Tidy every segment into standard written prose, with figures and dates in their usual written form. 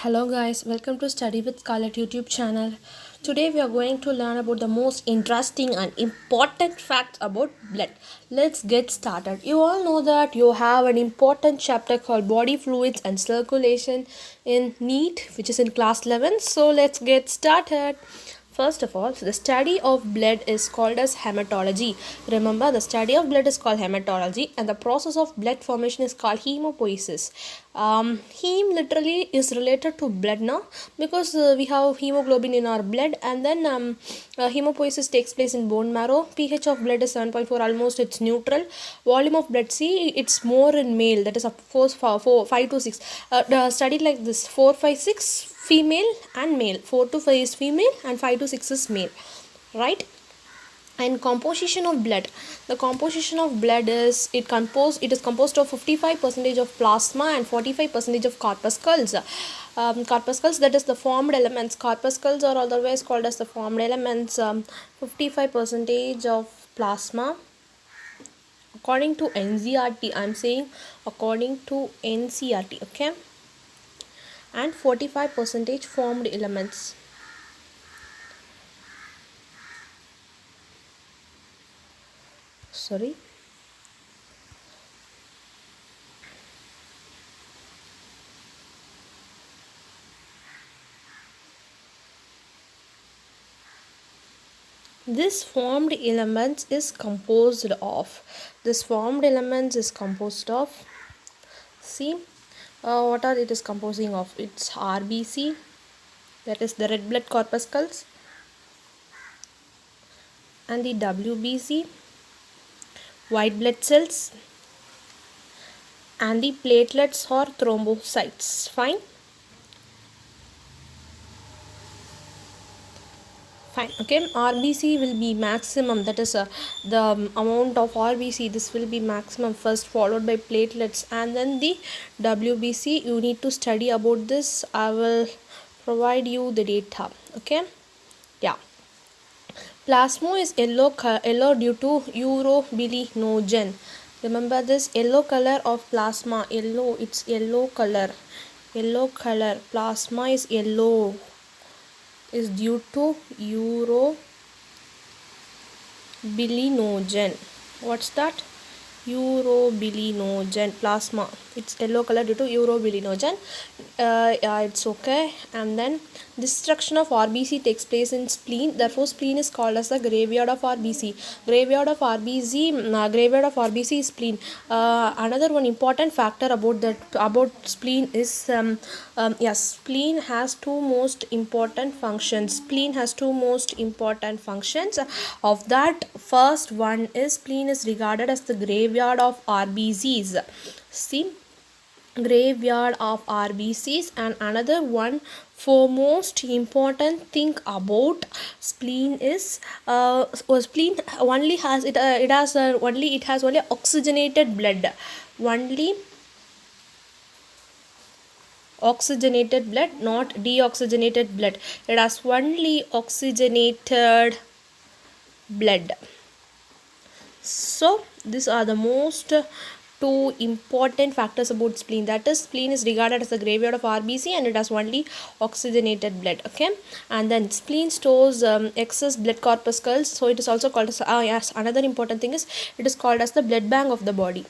Hello guys, welcome to Study with Scarlett YouTube channel. Today we are going to learn about the most interesting and important facts about blood. Let's get started. You all know that you have an important chapter called body fluids and circulation in NEET, which is in class 11. So let's get started. First of all, the study of blood is called as hematology. Remember, the study of blood is called hematology, and the process of blood formation is called hemopoiesis. Heme literally is related to blood now because we have hemoglobin in our blood, and then hemopoiesis takes place in bone marrow. pH of blood is 7.4, almost it's neutral. Volume of blood, see, it's more in male, that is of course 5 to 6. The study like this 4, 5, 6 female and male, 4 to 5 is female and 5 to 6 is male, right? And composition of blood, the composition of blood is it is composed of 55 percentage of plasma and 45 percentage of corpuscles. Corpuscles, that is the formed elements. Corpuscles are otherwise called as the formed elements. 55 percentage of plasma according to NCERT, I'm saying according to NCERT, okay, and 45 percentage formed elements. Sorry. This formed elements is composed of. This formed elements is composed of. See, what are it is composing of? It's RBC, that is the red blood corpuscles, and the WBC, white blood cells, and the platelets or thrombocytes. Fine. Fine, okay. RBC will be maximum, that is the amount of RBC, this will be maximum first, followed by platelets, and then the WBC. You need to study about this, I will provide you the data, okay. Yeah, plasma is yellow due to urobilinogen. Remember this yellow color of plasma, yellow, it's yellow color, plasma is yellow, is due to urobilinogen. What's that? Urobilinogen plasma, it's yellow color due to urobilinogen. Yeah, it's okay. And then destruction of RBC takes place in spleen, therefore spleen is called as the graveyard of RBC. Graveyard of RBC is spleen. Another one important factor about spleen is yes, spleen has two most important functions. Of that, first one is spleen is regarded as the graveyard of RBCs. See, graveyard of RBCs. And another one for most important thing about spleen is spleen only has it has only oxygenated blood, only oxygenated blood, not deoxygenated blood. It has only oxygenated blood. So these are the most two important factors about spleen, that is spleen is regarded as the graveyard of RBC and it has only oxygenated blood, okay. And then spleen stores excess blood corpuscles, so it is also called as yes, another important thing is it is called as the blood bank of the body.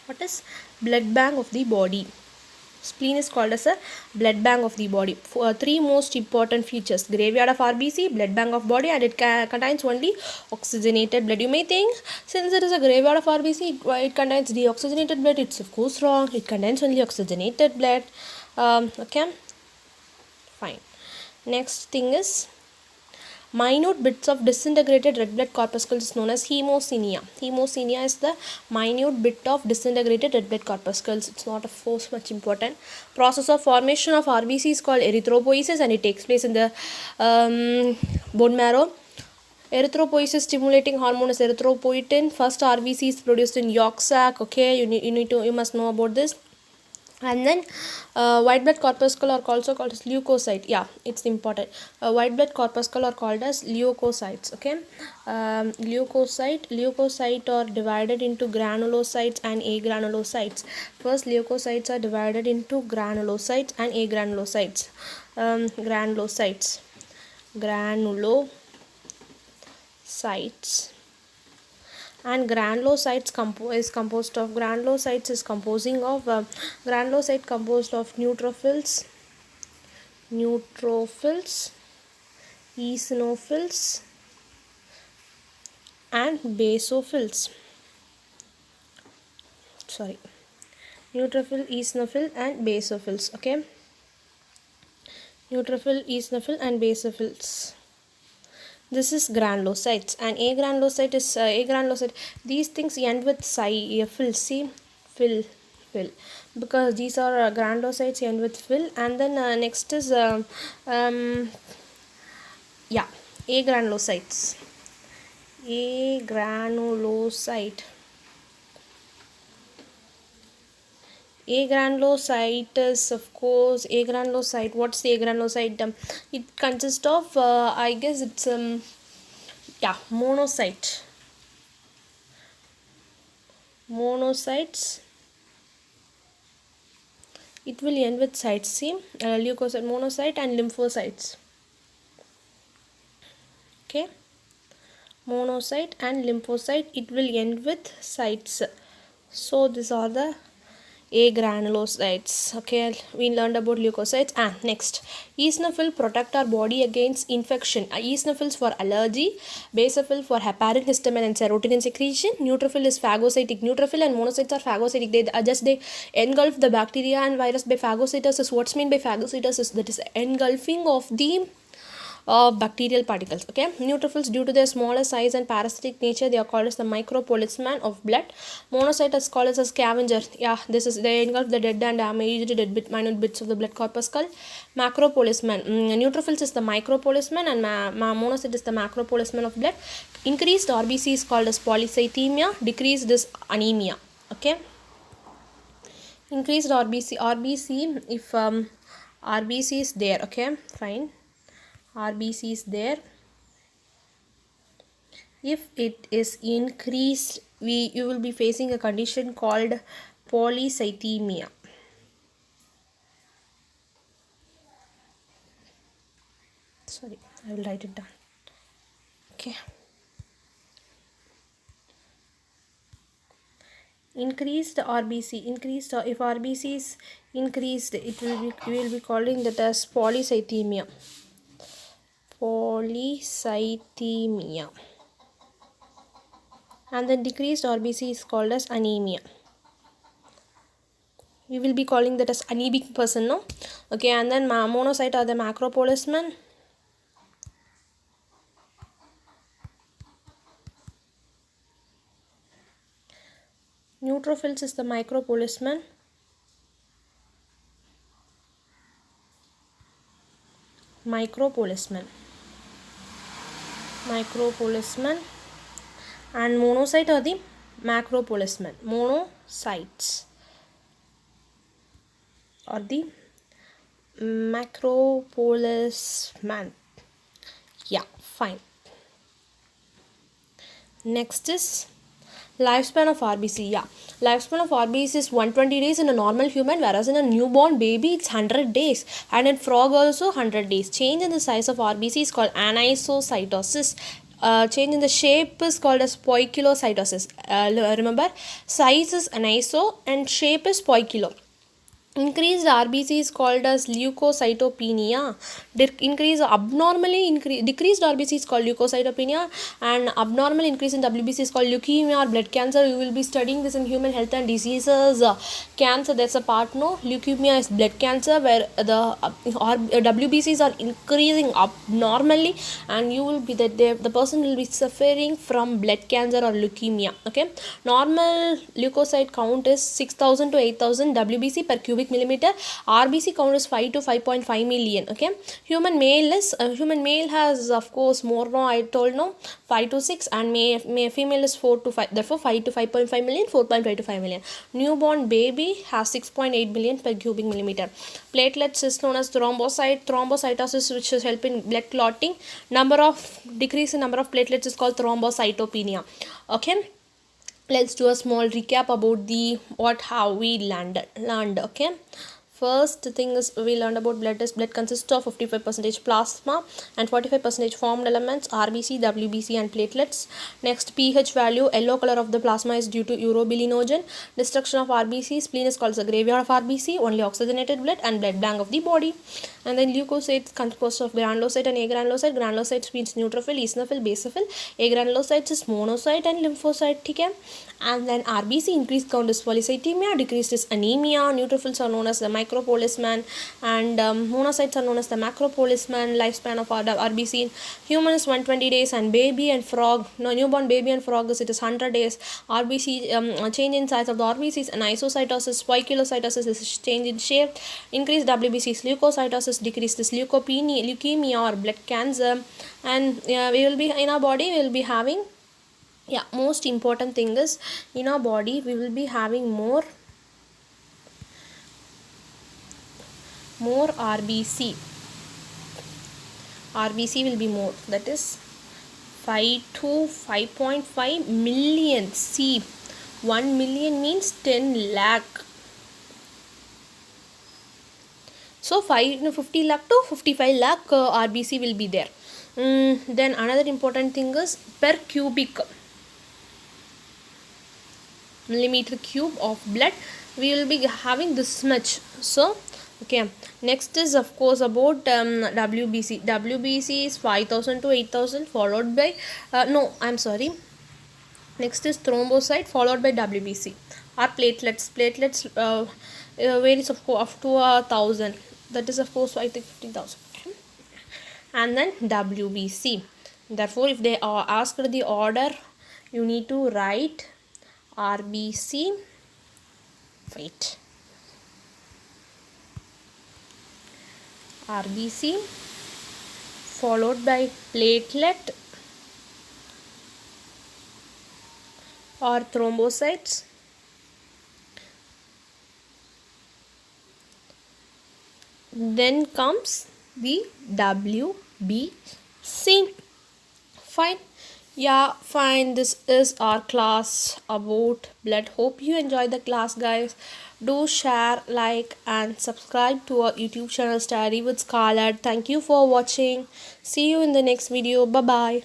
What is blood bank of the body? Spleen is called as a blood bank of the body. Three most important features: graveyard of RBC, blood bank of body, and it contains only oxygenated blood. You may think, since it is a graveyard of RBC, it contains deoxygenated blood. It's of course wrong. It contains only oxygenated blood. Okay, fine. Next thing is, minute bits of disintegrated red blood corpuscles is known as hemocenia. Hemocenia is the minute bit of disintegrated red blood corpuscles. It's not of course much important. Process of formation of RBC is called erythropoiesis and it takes place in the bone marrow. Erythropoiesis stimulating hormone is erythropoietin. First RBC is produced in yolk sac. Okay, you must know about this. And then white blood corpuscle are also called as leukocyte. Yeah, it's important. White blood corpuscle are called as leukocytes. Okay. Leukocyte are divided into granulocytes and agranulocytes. First, leukocytes are divided into granulocytes and agranulocytes. Granulocytes and granulocytes composed of granulocyte composed of neutrophils, eosinophils and basophils. Neutrophil, eosinophil and basophils. Okay, neutrophil, eosinophil and basophils. This is granulocytes, and agranulocyte. These things end with phil. See, phil, because these are granulocytes end with phil. And then next is yeah, agranulocytes. Agranulocyte. Agranulocyte is, of course, agranulocyte. What's the agranulocyte? It consists of I guess it's monocytes. It will end with cytes. See, leukocyte, monocyte and lymphocytes. Okay, monocyte and lymphocyte, it will end with cytes. So these are the agranulocytes. Okay, we learned about leukocytes. And next, eosinophil protect our body against infection. Eosinophils for allergy, basophil for heparin, histamine and serotonin secretion. Neutrophil is phagocytic. Neutrophil and monocytes are phagocytic. They engulf the bacteria and virus by phagocytosis. What's mean by phagocytosis? That is engulfing of the bacterial particles. Okay, neutrophils, due to their smaller size and parasitic nature, they are called as the micropoliceman of blood. Monocyte is called as a scavenger. Yeah, this is, they engulf the dead and damaged minute bits of the blood corpuscle. Macropoliceman. Neutrophils is the micropoliceman and monocyte is the macropoliceman of blood. Increased RBC is called as polycythemia. Decreased is anemia. Okay, increased RBC, if RBC is there. Okay, fine, RBC is there. If it is increased, you will be facing a condition called polycythemia. Sorry, I will write it down. Okay, increased RBC, if RBC is increased, we will be calling that as polycythemia. And then decreased RBC is called as anemia. We will be calling that as anemic person, no? Okay, and then monocyte are the macropoliceman. Neutrophils is the micropoliceman. And monocyte are the macropoliceman. Monocytes are the macropoliceman. Yeah, fine. Next is lifespan of RBC. Yeah, lifespan of RBC is 120 days in a normal human, whereas in a newborn baby it's 100 days, and in frog also 100 days. Change in the size of RBC is called anisocytosis. Change in the shape is called as poikilocytosis. Remember, size is aniso and shape is poikilo. Increased RBC is called as leukocytopenia. Decreased RBC is called leukocytopenia, and abnormal increase in WBC is called leukemia or blood cancer. You will be studying this in human health and diseases. Cancer, that's a part, no? Leukemia is blood cancer, where the WBCs are increasing abnormally, and you will be the person will be suffering from blood cancer or leukemia. Okay, normal leukocyte count is 6,000 to 8,000 WBC per cubic cubic millimeter. RBC count is 5 to 5.5 million. Okay, human male has of course more, no, I told, no, 5 to 6, and female is 4 to 5, therefore 5 to 5.5 million, 4.5 to 5 million. Newborn baby has 6.8 billion per cubic millimeter. Platelets is known as thrombocytosis, which is help in blood clotting. Decrease in number of platelets is called thrombocytopenia. Okay, let's do a small recap about the how we learned. Okay, first thing is we learned about blood. Blood consists of 55% plasma and 45% formed elements, RBC, WBC and platelets. Next, pH value, yellow color of the plasma is due to urobilinogen. Destruction of RBC, spleen is called the graveyard of RBC, only oxygenated blood and blood bank of the body. And then leukocytes composed of granulocyte and agranulocyte. Granulocytes means neutrophil, eosinophil, basophil. Agranulocytes is monocyte and lymphocyte. Okay? And then RBC, increased count is polycythemia, decreased is anemia. Neutrophils are known as the micropoliceman, and monocytes are known as the macropoliceman. Lifespan of RBC, human is 120 days, and baby and frog, newborn baby and frog is 100 days. RBC, change in size of the RBC is anisocytosis. Poikilocytosis is change in shape. Increased WBC is leukocytosis, decreased is leukemia or blood cancer. And we will be in our body, we will be having, most important thing is in our body we will be having more RBC. RBC will be more, that is 5 to 5.5 million. See, 1 million means 10 lakh. So 50 lakh to 55 lakh RBC will be there. Then another important thing is per cubic millimeter cube of blood we will be having this much. So okay, next is of course about WBC. WBC is 5,000 to 8,000, followed by next is thrombocyte, followed by WBC. Or platelets varies of course up to 1,000, that is of course 50,000. And then WBC. Therefore if they are asked the order, you need to write RBC, RBC followed by platelet or thrombocytes, then comes the WBC. Fine. Yeah, fine. This is our class about blood. Hope you enjoyed the class, guys. Do share, like and subscribe to our YouTube channel Study with Scarlett. Thank you for watching. See you in the next video. Bye bye.